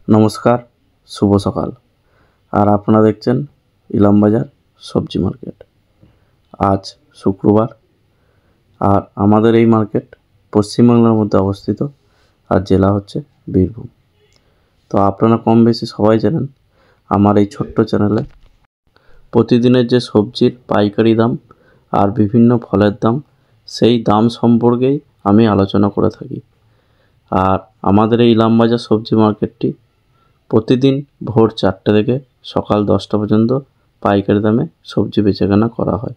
নমস্কার, শুভ সকাল। আর আপনারা দেখছেন ইলামবাজার সবজি মার্কেট। আজ শুক্রবার, আর আমাদের এই মার্কেট পশ্চিমবাংলার মধ্যে অবস্থিত, আর জেলা হচ্ছে বীরভূম। তো আপনারা কম বেশি সবাই জানেন আমার এই ছোট্ট চ্যানেলে প্রতিদিনের যে সবজির পাইকারি দাম আর বিভিন্ন ফলের দাম, সেই দাম সম্পর্কেই আমি আলোচনা করে থাকি। আর আমাদের এই ইলামবাজার সবজি মার্কেটটি প্রতিদিন ভোর 4টে থেকে সকাল 10টা পর্যন্ত পাইকারি দামে সবজি বেচাকেনা করা হয়।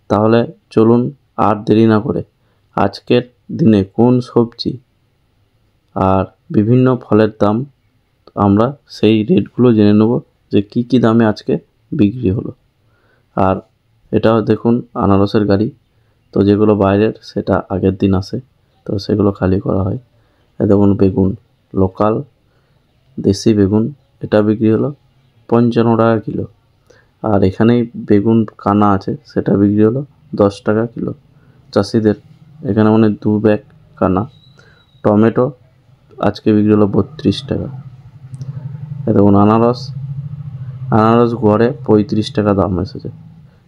তাহলে চলুন আর দেরি না করে আজকের দিনে কোন সবজি আর বিভিন্ন ফলের দাম আমরা সেই রেটগুলো জেনে নেব, যে কি কি দামে আজকে বিক্রি হলো। আর এটাও দেখুন আনারসের গাড়ি, তো যেগুলো বাইরের সেটা আগের দিন আসে, তো সেগুলো খালি করা হয়। দেখুন বেগুন লোকাল দেশি বেগুন, এটা বিক্রি হলো 55 টাকা কিলো। আর এখানেই বেগুন কানা আছে, সেটা বিক্রি হলো 10 টাকা কিলো চাষিদের। এখানে মানে 2 ব্যাগ কানা। টমেটো আজকে বিক্রি হলো 32 টাকা। দেখুন আনারস গড়ে 35 টাকা দাম এসেছে।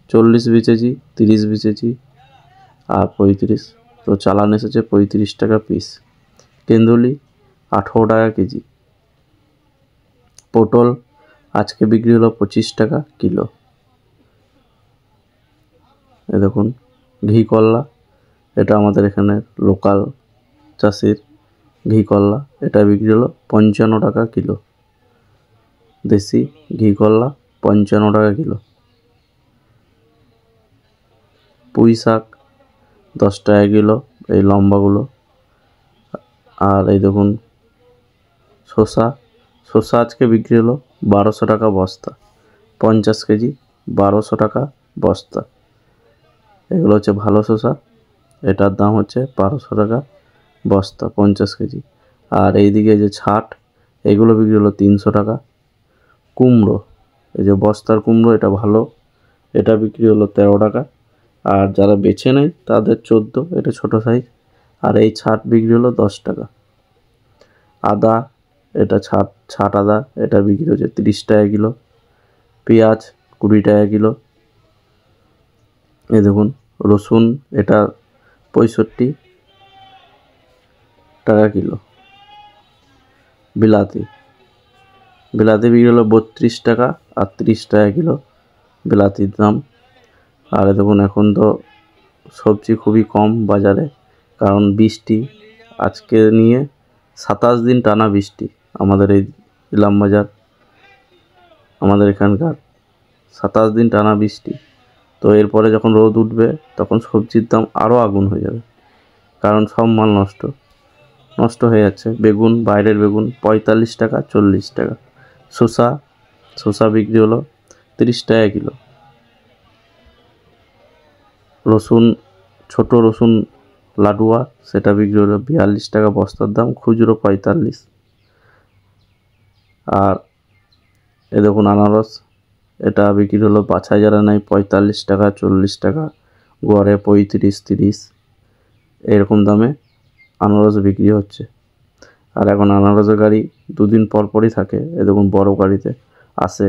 40 বেচেছি, 30 বেচেছি, আর 35, তো চালান এসেছে 35 টাকা পিস। তেঁতুলি 18 টাকা কেজি। পটল আজকে বিক্রি হলো 25 টাকা কিলো। এ দেখুন ঘি করলা, এটা আমাদের এখানে লোকাল চাষির ঘি করলা, এটা বিক্রি হলো 55 টাকা কিলো। দেশি ঘি করলা 55 টাকা কিলো। পুঁই শাক 10 টাকা কিলো, এই লম্বাগুলো। আর এই দেখুন শসা আজকে বিক্রি হলো 1200 টাকা বস্তা। 50 কেজি 1200 টাকা বস্তা। এগুলো হচ্ছে ভালো শসা, এটার দাম হচ্ছে 1200 টাকা বস্তা 50 কেজি। আর এইদিকে যে ছাট, এগুলো বিক্রি হলো 300 টাকা। কুমড়ো, এই যে বস্তার কুমড়ো, এটা ভালো, এটা বিক্রি হলো 13 টাকা। আর যারা বেছে নেয় তাদের 14, এটা ছোটো সাইজ। আর এই ছাট বিক্রি হলো 10 টাকা। আদা, এটা ছাট আদা, এটা বিক্রি হচ্ছে 30 টাকা কিলো। পেঁয়াজ 20 টাকা কিলো। এই দেখুন রসুন, এটা 65 টাকা কিলো। বিলাতি বিক্রি হলো 32 টাকা আর 30 টাকা কিলো বিলাতির দাম। আর দেখুন এখন তো সবজি খুবই কম বাজারে, কারণ বৃষ্টি আজকে নিয়ে 27 দিন টানা বৃষ্টি আমাদের এই ইলামবাজার, আমাদের এখানকার 27 দিন টানা বৃষ্টি। তো এরপরে যখন রোদ উঠবে তখন সবজির দাম আরও আগুন হয়ে যাবে, কারণ সব মাল নষ্ট হয়ে যাচ্ছে। বেগুন, বাইরের বেগুন 45 টাকা 40 টাকা। শসা বিক্রি হলো 30 টাকা কিলো। রসুন, ছোট রসুন লাডুয়া, সেটা বিক্রি হলো 42 টাকা বস্তার দাম, খুচরো 45। আর এ দেখুন আনারস, এটা বিক্রি হলো বাছাই যারা নেয় 45 টাকা 40 টাকা, গড়ে 35 30, এরকম দামে আনারস বিক্রি হচ্ছে। আর এখন আনারসের গাড়ি 2 দিন পরই থাকে। এ দেখুন বড় গাড়িতে আসে,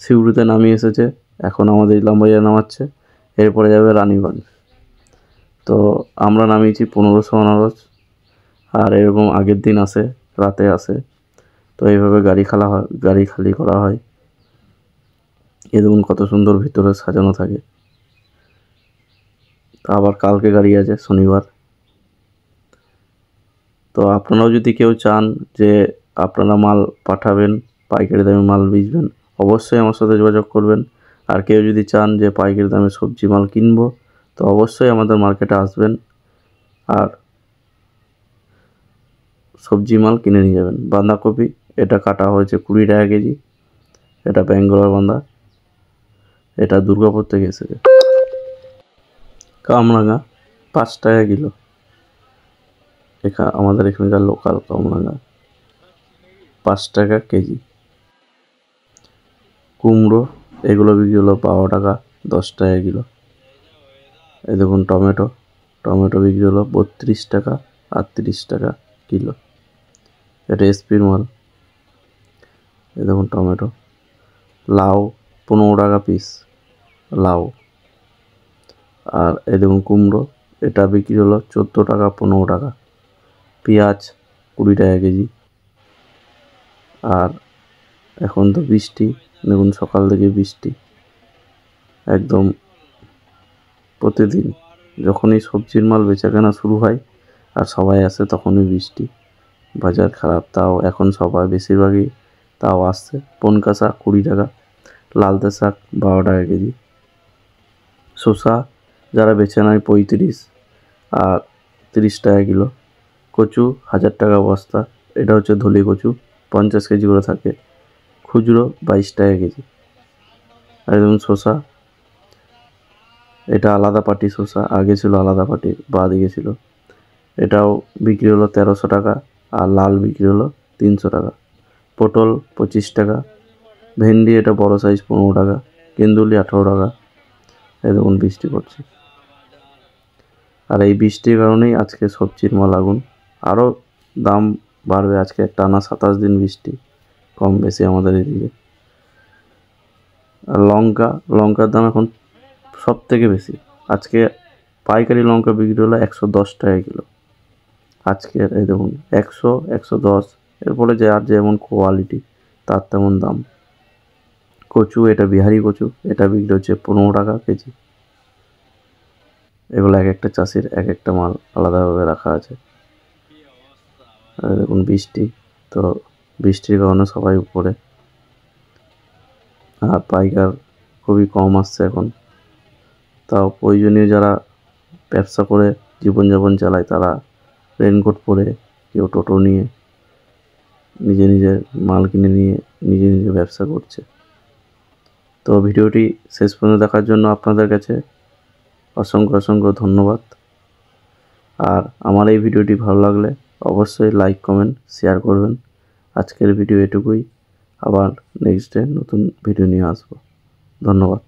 সিউড়িতে নামিয়ে এসেছে, এখন আমাদের ইলামবাজারে নামাচ্ছে, এরপরে যাবে রানীগঞ্জ। তো আমরা নামিয়েছি 1500 আনারস। আর এরকম আগের দিন আসে, রাতে আসে, তো এইভাবে গাড়ি খালি করা হয়। এ দেখুন কত সুন্দর ভিতরে সাজানো থাকে। আবার কালকে গাড়ি আছে শনিবার। তো আপনারাও যদি কেউ চান যে আপনারা মাল পাঠাবেন, পাইকারি দামে মাল বেচবেন, অবশ্যই আমার সাথে যোগাযোগ করবেন। আর কেউ যদি চান যে পাইকারি দামে সবজি মাল কিনবো, তো অবশ্যই আমাদের মার্কেটে আসবেন আর সবজি মাল কিনে নিয়ে যাবেন। বাঁধাকপি, এটা কাটা হয়েছে 20 টাকা কেজি, এটা ব্যাঙ্গালোর বাঁধা, এটা দুর্গাপুর থেকে এসেছে। কামরাঙা 5 টাকা কিলো, আমাদের এখানকার লোকাল কামরাঙা 5 টাকা কেজি। কুমড়ো, এগুলো বিক্রি হলো 12 টাকা 10 টাকা কিলো। এই দেখুন টমেটো বিক্রি হলো 32 টাকা আর 30 টাকা কিলো। এটা এসপির মাল। এই দেখুন টমেটো, লাউ 15 টাকা পিস লাউ। আর এই দেখুন কুমড়ো, এটা বিক্রি হলো 14 টাকা 15 টাকা। পেঁয়াজ 20 টাকা কেজি। আর এখন তো বৃষ্টি, দেখুন সকাল থেকে বৃষ্টি একদম। প্রতিদিন যখনই সবজির মাল বেচাকেনা শুরু হয় আর সবাই আসে তখনই বৃষ্টি, বাজার খারাপ। তাও এখন সবাই বেশিরভাগই তাও আসছে। পনকা শাক 20 টাকা, লালতে শাক 12 টাকা কেজি। শসা যারা বেছে নেয় 35 আর 30 টাকা কিলো। কচু 1000 টাকা বস্তা, এটা হচ্ছে ধলি কচু, 50 কেজি করে থাকে। খুচরো 22 টাকা কেজি। আর যেমন শসা, এটা আলাদা পাটি শসা, আগে ছিল আলাদা পাটি, বাদ গেছিল। এটাও বিক্রি হলো 1300 টাকা, আর লাল বিক্রি হলো 300 টাকা। পটল 25 টাকা। ভেন্ডি এটা বড় সাইজ 15 টাকা। কেন্দুলি 18 টাকা। এই দেখুন বৃষ্টি পড়ছে, আর এই বৃষ্টির কারণেই আজকে সবজির মাল আগুন। আরও দাম বাড়বে আজকে, টানা 27 দিন বৃষ্টি কম বেশি আমাদের এদিকে। আর লঙ্কার দাম এখন সব থেকে বেশি। আজকে পাইকারি লঙ্কা বিক্রি হলো 110 টাকা কিলো আজকে। এই দেখুন 100, 110, এরপরে যে আর যেমন কোয়ালিটি তার তেমন দাম। কচু, এটা বিহারি কচু, এটা বিক্রি হচ্ছে 15 টাকা কেজি। এগুলো এক একটা চাষির এক একটা মাল আলাদাভাবে রাখা আছে। আর দেখুন বৃষ্টি, তো বৃষ্টির কারণে সবাই উপরে, আর পাইকার খুবই কম আসছে এখন। তাও প্রয়োজনীয় যারা ব্যবসা করে জীবনযাপন চালায় তারা রেনকোট পরে, কেউ টোটো নিয়ে নিজে মাল কিনে নিয়ে নিজে ব্যবসা করছে। তো ভিডিওটি শেষ পর্যন্ত দেখার জন্য আপনাদের কাছে অসংখ্য ধন্যবাদ। আর আমার এই ভিডিওটি ভালো লাগলে অবশ্যই লাইক, কমেন্ট, শেয়ার করবেন। আজকের ভিডিও এটুকুই, আবার নেক্সট ডে নতুন ভিডিও নিয়ে আসবো। ধন্যবাদ।